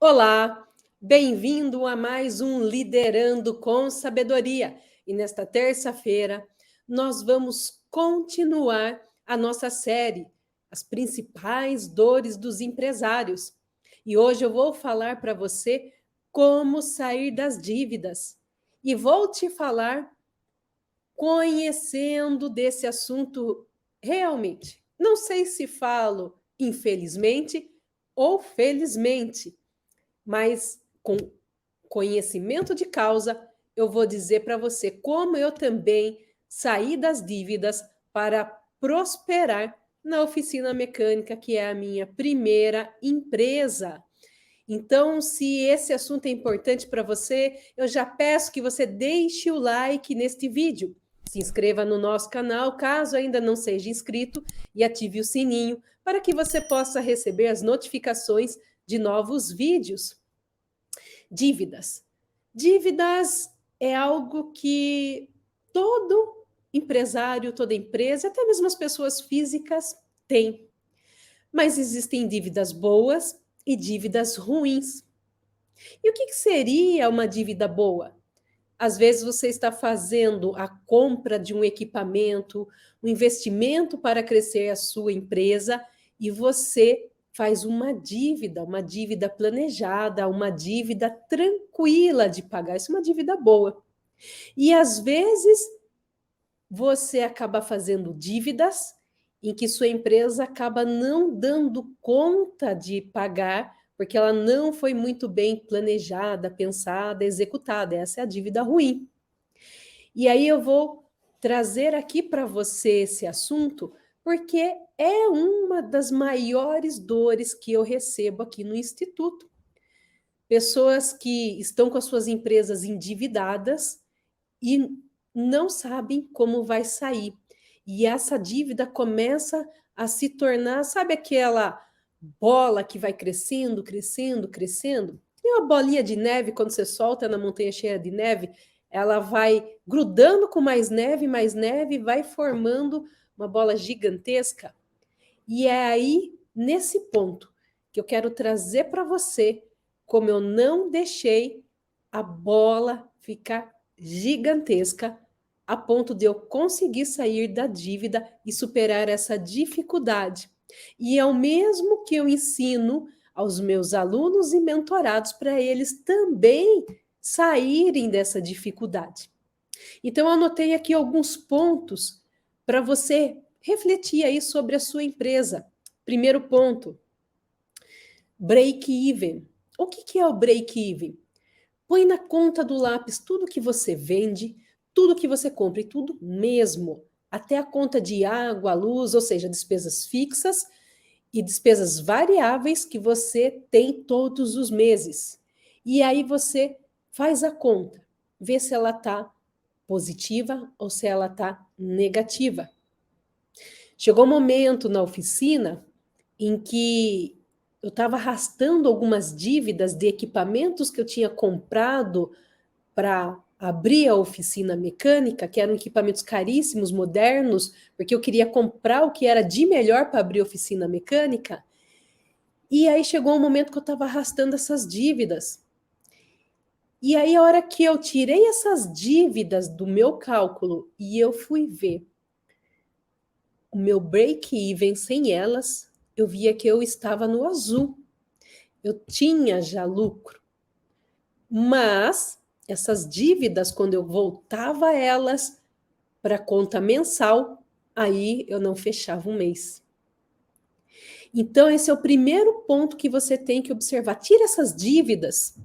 Olá, bem-vindo a mais um Liderando com Sabedoria. E nesta terça-feira, nós vamos continuar a nossa série, As Principais Dores dos Empresários. E hoje eu vou falar para você como sair das dívidas. E vou te falar conhecendo desse assunto realmente. Não sei se falo infelizmente ou felizmente, mas com conhecimento de causa, eu vou dizer para você como eu também saí das dívidas para prosperar na oficina mecânica, que é a minha primeira empresa. Então, se esse assunto é importante para você, eu já peço que você deixe o like neste vídeo. Se inscreva no nosso canal, caso ainda não seja inscrito, e ative o sininho para que você possa receber as notificações de novos vídeos. Dívidas. Dívidas é algo que todo empresário, toda empresa, até mesmo as pessoas físicas têm. Mas existem dívidas boas e dívidas ruins. E o que seria uma dívida boa? Às vezes você está fazendo a compra de um equipamento, um investimento para crescer a sua empresa e você faz uma dívida planejada, uma dívida tranquila de pagar. Isso é uma dívida boa. E às vezes você acaba fazendo dívidas em que sua empresa acaba não dando conta de pagar, porque ela não foi muito bem planejada, pensada, executada. Essa é a dívida ruim. E aí eu vou trazer aqui para você esse assunto, porque é uma das maiores dores que eu recebo aqui no Instituto. Pessoas que estão com as suas empresas endividadas e não sabem como vai sair. E essa dívida começa a se tornar, sabe aquela bola que vai crescendo, crescendo, crescendo? Tem uma bolinha de neve, quando você solta na montanha cheia de neve, ela vai grudando com mais neve, vai formando uma bola gigantesca. E é aí, nesse ponto, que eu quero trazer para você como eu não deixei a bola ficar gigantesca a ponto de eu conseguir sair da dívida e superar essa dificuldade. E é o mesmo que eu ensino aos meus alunos e mentorados para eles também saírem dessa dificuldade. Então, eu anotei aqui alguns pontos para você refletir aí sobre a sua empresa. Primeiro ponto, break-even. O que é o break-even? Põe na conta do lápis tudo que você vende, tudo que você compra, e tudo mesmo. Até a conta de água, luz, ou seja, despesas fixas e despesas variáveis que você tem todos os meses. E aí você faz a conta, vê se ela está positiva ou se ela está negativa. Chegou um momento na oficina em que eu estava arrastando algumas dívidas de equipamentos que eu tinha comprado para abrir a oficina mecânica, que eram equipamentos caríssimos, modernos, porque eu queria comprar o que era de melhor para abrir a oficina mecânica. E aí chegou um momento que eu estava arrastando essas dívidas. E aí, a hora que eu tirei essas dívidas do meu cálculo e eu fui ver o meu break-even sem elas, eu via que eu estava no azul. Eu tinha já lucro. Mas essas dívidas, quando eu voltava elas para a conta mensal, aí eu não fechava um mês. Então, esse é o primeiro ponto que você tem que observar. Tira essas dívidas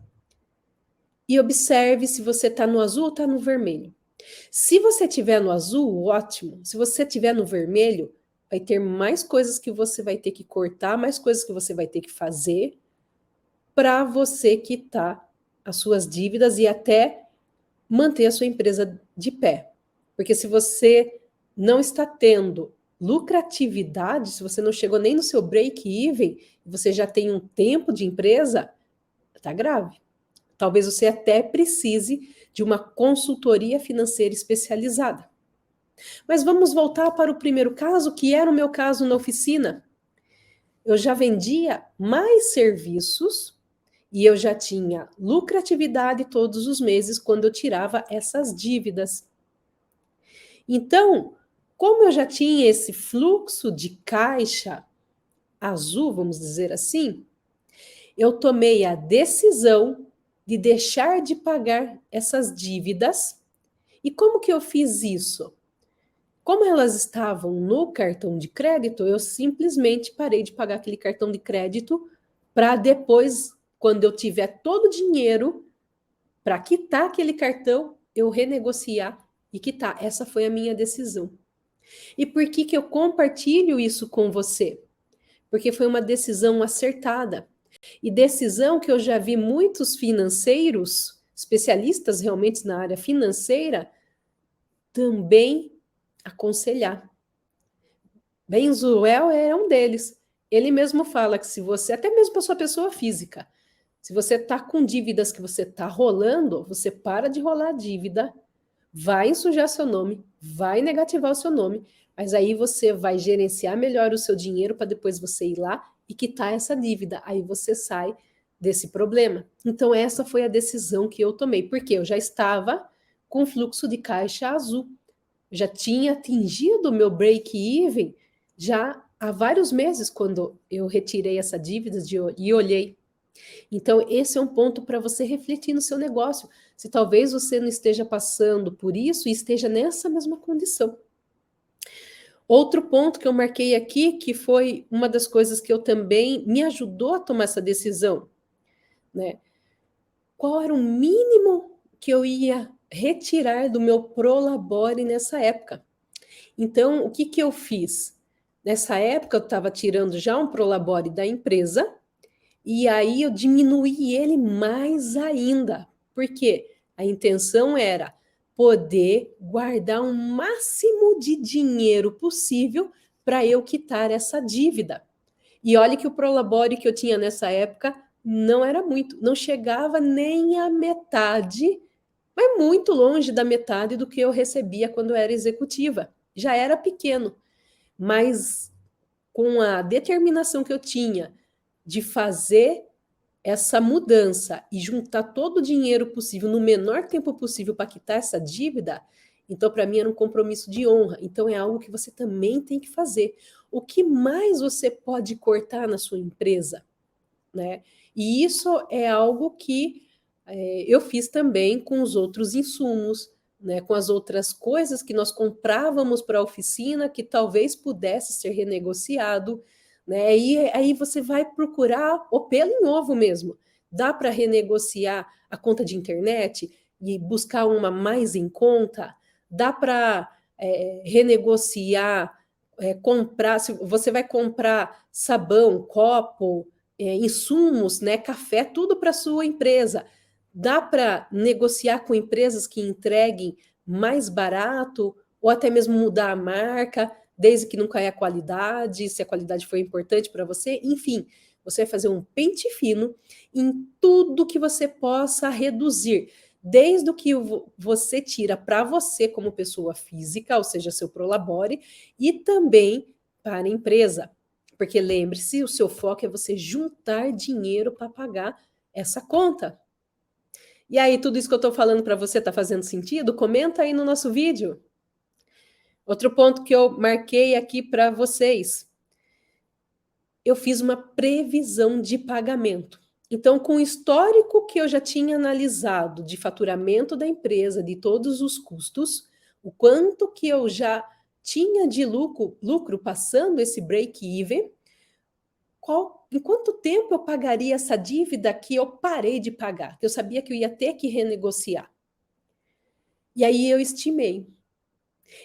e observe se você está no azul ou está no vermelho. Se você estiver no azul, ótimo. Se você estiver no vermelho, vai ter mais coisas que você vai ter que cortar, mais coisas que você vai ter que fazer para você quitar as suas dívidas e até manter a sua empresa de pé. Porque se você não está tendo lucratividade, se você não chegou nem no seu break-even, você já tem um tempo de empresa, está grave. Talvez você até precise de uma consultoria financeira especializada. Mas vamos voltar para o primeiro caso, que era o meu caso na oficina. Eu já vendia mais serviços E eu já tinha lucratividade todos os meses quando eu tirava essas dívidas. Então, como eu já tinha esse fluxo de caixa azul, vamos dizer assim, eu tomei a decisão de deixar de pagar essas dívidas. E como que eu fiz isso? Como elas estavam no cartão de crédito, eu simplesmente parei de pagar aquele cartão de crédito para depois, quando eu tiver todo o dinheiro para quitar aquele cartão, eu renegociar e quitar. Essa foi a minha decisão. E por que que eu compartilho isso com você? Porque foi uma decisão acertada. E decisão que eu já vi muitos financeiros, especialistas realmente na área financeira, também aconselhar. Benzuel é um deles. Ele mesmo fala que se você, até mesmo para sua pessoa física, se você está com dívidas que você está rolando, você para de rolar a dívida, vai ensujar seu nome, vai negativar o seu nome, mas aí você vai gerenciar melhor o seu dinheiro para depois você ir lá e quitar essa dívida. Aí você sai desse problema. Então, essa foi a decisão que eu tomei, porque eu já estava com fluxo de caixa azul. Já tinha atingido o meu break-even já há vários meses, quando eu retirei essa dívida e olhei. Então, esse é um ponto para você refletir no seu negócio. Se talvez você não esteja passando por isso e esteja nessa mesma condição. Outro ponto que eu marquei aqui, que foi uma das coisas que eu também me ajudou a tomar essa decisão, né? Qual era o mínimo que eu ia retirar do meu Prolabore nessa época? Então, o que que eu fiz? Nessa época, eu estava tirando já um Prolabore da empresa, e aí eu diminuí ele mais ainda. Por quê? A intenção era poder guardar o máximo de dinheiro possível para eu quitar essa dívida. E olha que o Prolabore que eu tinha nessa época não era muito, não chegava nem à metade, mas muito longe da metade do que eu recebia quando eu era executiva. Já era pequeno, mas com a determinação que eu tinha de fazer essa mudança e juntar todo o dinheiro possível no menor tempo possível para quitar essa dívida, então para mim era um compromisso de honra. Então é algo que você também tem que fazer. O que mais você pode cortar na sua empresa, né? E isso é algo que eu fiz também com os outros insumos, né, com as outras coisas que nós comprávamos para a oficina, que talvez pudesse ser renegociado, né? E aí você vai procurar o pelo em ovo mesmo. Dá para renegociar a conta de internet e buscar uma mais em conta? Dá para renegociar, comprar, se você vai comprar sabão, copo, insumos, né, café, tudo para sua empresa. Dá para negociar com empresas que entreguem mais barato, ou até mesmo mudar a marca, desde que não caia a qualidade, se a qualidade for importante para você. Enfim, você vai fazer um pente fino em tudo que você possa reduzir, desde o que você tira para você como pessoa física, ou seja, seu Prolabore, e também para a empresa. Porque lembre-se, o seu foco é você juntar dinheiro para pagar essa conta. E aí, tudo isso que eu estou falando para você está fazendo sentido? Comenta aí no nosso vídeo. Outro ponto que eu marquei aqui para vocês. Eu fiz uma previsão de pagamento. Então, com o histórico que eu já tinha analisado de faturamento da empresa, de todos os custos, o quanto que eu já tinha de lucro passando esse break-even, em quanto tempo eu pagaria essa dívida que eu parei de pagar, que eu sabia que eu ia ter que renegociar. E aí eu estimei.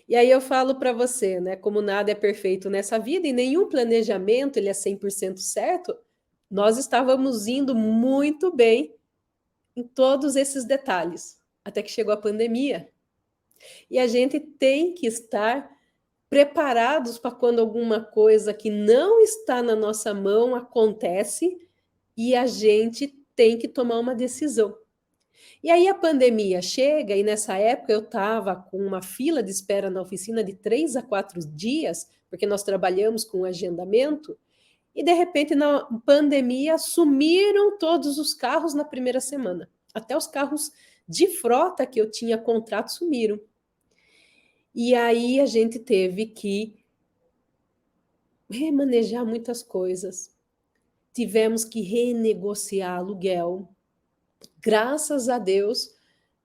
E aí eu falo para você, né, como nada é perfeito nessa vida e nenhum planejamento ele é 100% certo, nós estávamos indo muito bem em todos esses detalhes, até que chegou a pandemia. E a gente tem que estar preparados para quando alguma coisa que não está na nossa mão acontece e a gente tem que tomar uma decisão. E aí a pandemia chega, e nessa época eu estava com uma fila de espera na oficina de 3 a 4 dias, porque nós trabalhamos com agendamento, e de repente na pandemia sumiram todos os carros na primeira semana. Até os carros de frota que eu tinha contrato sumiram. E aí a gente teve que remanejar muitas coisas. Tivemos que renegociar aluguel. Graças a Deus,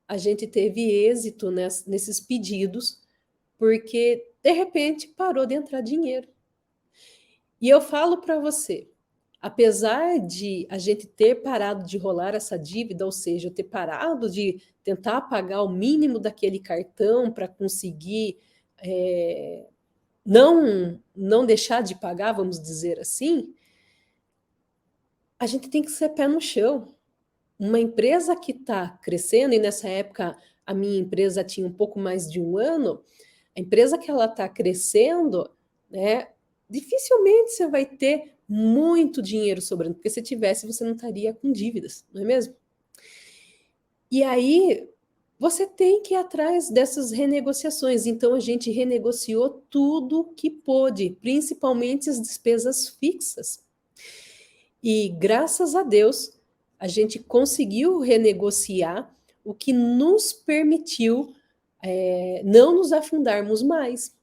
a gente teve êxito nesses pedidos, porque de repente parou de entrar dinheiro. E eu falo para você, apesar de a gente ter parado de rolar essa dívida, ou seja, ter parado de tentar pagar o mínimo daquele cartão para conseguir não deixar de pagar, vamos dizer assim, a gente tem que ser pé no chão. Uma empresa que está crescendo, e nessa época a minha empresa tinha um pouco mais de um ano, a empresa que ela está crescendo, né, dificilmente você vai ter muito dinheiro sobrando, porque se tivesse, você não estaria com dívidas, não é mesmo? E aí, você tem que ir atrás dessas renegociações. Então, a gente renegociou tudo que pôde, principalmente as despesas fixas. E, graças a Deus, a gente conseguiu renegociar, o que nos permitiu não nos afundarmos mais.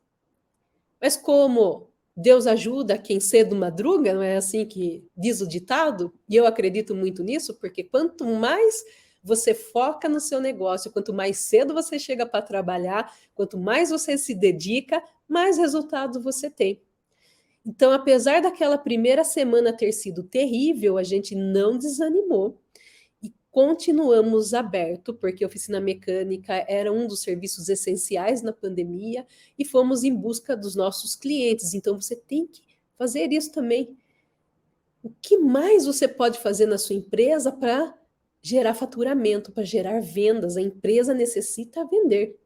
Mas como Deus ajuda quem cedo madruga, não é assim que diz o ditado? E eu acredito muito nisso, porque quanto mais você foca no seu negócio, quanto mais cedo você chega para trabalhar, quanto mais você se dedica, mais resultado você tem. Então, apesar daquela primeira semana ter sido terrível, a gente não desanimou e continuamos aberto, porque a oficina mecânica era um dos serviços essenciais na pandemia e fomos em busca dos nossos clientes. Então, você tem que fazer isso também. O que mais você pode fazer na sua empresa para gerar faturamento, para gerar vendas? A empresa necessita vender.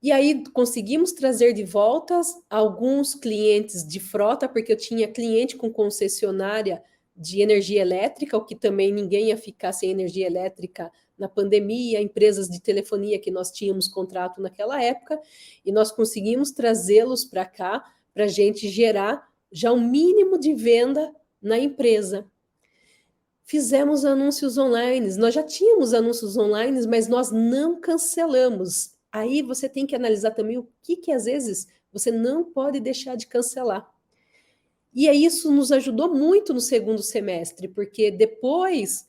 E aí conseguimos trazer de volta alguns clientes de frota, porque eu tinha cliente com concessionária de energia elétrica, o que também ninguém ia ficar sem energia elétrica na pandemia, empresas de telefonia que nós tínhamos contrato naquela época, e nós conseguimos trazê-los para cá para a gente gerar já um mínimo de venda na empresa. Fizemos anúncios online, nós já tínhamos anúncios online, mas nós não cancelamos. Aí você tem que analisar também o que às vezes você não pode deixar de cancelar. E aí isso nos ajudou muito no segundo semestre, porque depois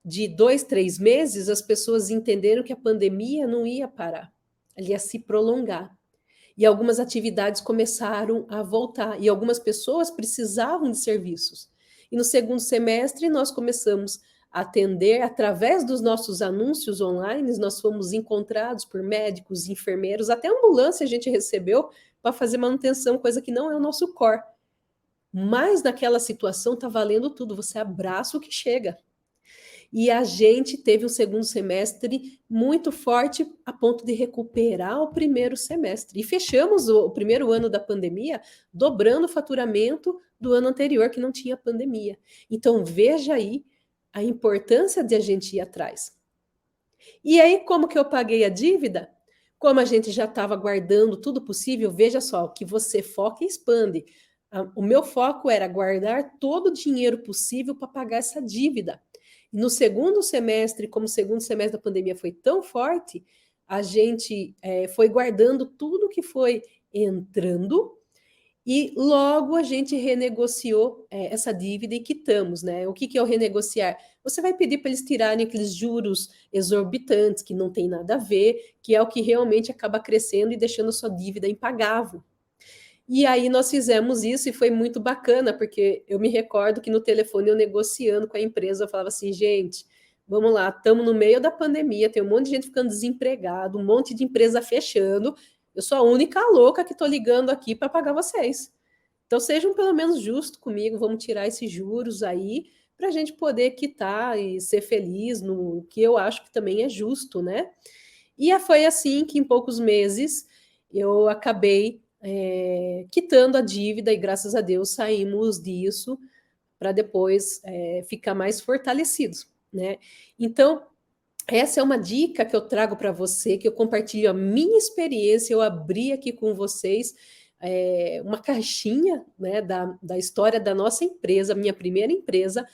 de 2, 3 meses, as pessoas entenderam que a pandemia não ia parar, ela ia se prolongar. E algumas atividades começaram a voltar, e algumas pessoas precisavam de serviços. E no segundo semestre, nós começamos a atender, através dos nossos anúncios online, nós fomos encontrados por médicos, enfermeiros, até ambulância a gente recebeu para fazer manutenção, coisa que não é o nosso core. Mas naquela situação está valendo tudo, você abraça o que chega. E a gente teve um segundo semestre muito forte a ponto de recuperar o primeiro semestre. E fechamos o primeiro ano da pandemia dobrando o faturamento do ano anterior, que não tinha pandemia. Então, veja aí a importância de a gente ir atrás. E aí, como que eu paguei a dívida? Como a gente já estava guardando tudo possível, veja só, o que você foca e expande. O meu foco era guardar todo o dinheiro possível para pagar essa dívida. No segundo semestre, como o segundo semestre da pandemia foi tão forte, a gente foi guardando tudo que foi entrando e logo a gente renegociou essa dívida e quitamos, né? O que é o renegociar? Você vai pedir para eles tirarem aqueles juros exorbitantes que não tem nada a ver, que é o que realmente acaba crescendo e deixando a sua dívida impagável. E aí nós fizemos isso e foi muito bacana, porque eu me recordo que no telefone eu negociando com a empresa, eu falava assim, gente, vamos lá, estamos no meio da pandemia, tem um monte de gente ficando desempregado, um monte de empresa fechando, eu sou a única louca que estou ligando aqui para pagar vocês. Então sejam pelo menos justos comigo, vamos tirar esses juros aí, para a gente poder quitar e ser feliz no que eu acho que também é justo, né? E foi assim que em poucos meses eu acabei quitando a dívida e graças a Deus saímos disso para depois ficar mais fortalecidos, né? Então, essa é uma dica que eu trago para você, que eu compartilho a minha experiência, eu abri aqui com vocês, uma caixinha, né, da história da nossa empresa, minha primeira empresa,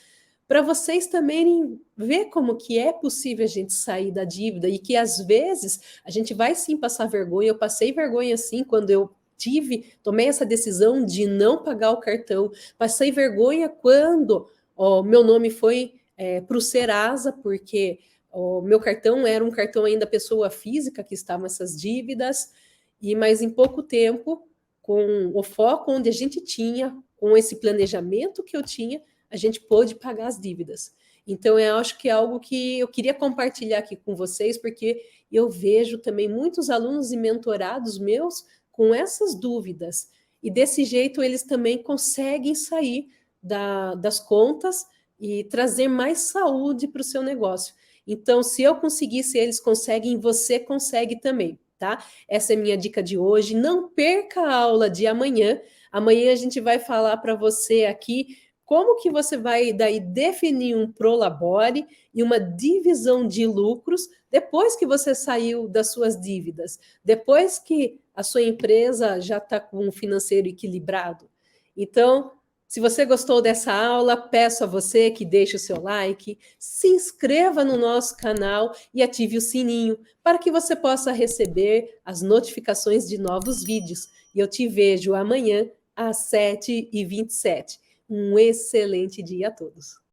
para vocês também ver como que é possível a gente sair da dívida e que às vezes a gente vai sim passar vergonha. Eu passei vergonha sim quando eu tomei essa decisão de não pagar o cartão. Passei vergonha quando meu nome foi para o Serasa, porque o meu cartão era um cartão ainda pessoa física que estavam essas dívidas, mas em pouco tempo, com o foco onde a gente tinha, com esse planejamento que eu tinha, a gente pôde pagar as dívidas. Então, eu acho que é algo que eu queria compartilhar aqui com vocês, porque eu vejo também muitos alunos e mentorados meus com essas dúvidas. E desse jeito, eles também conseguem sair das contas e trazer mais saúde para o seu negócio. Então, se eu conseguir, se eles conseguem, você consegue também, tá? Essa é a minha dica de hoje. Não perca a aula de amanhã. Amanhã a gente vai falar para você aqui como que você vai daí definir um prolabore e uma divisão de lucros depois que você saiu das suas dívidas, depois que a sua empresa já está com um financeiro equilibrado. Então, se você gostou dessa aula, peço a você que deixe o seu like, se inscreva no nosso canal e ative o sininho para que você possa receber as notificações de novos vídeos. E eu te vejo amanhã às 7h27. Um excelente dia a todos.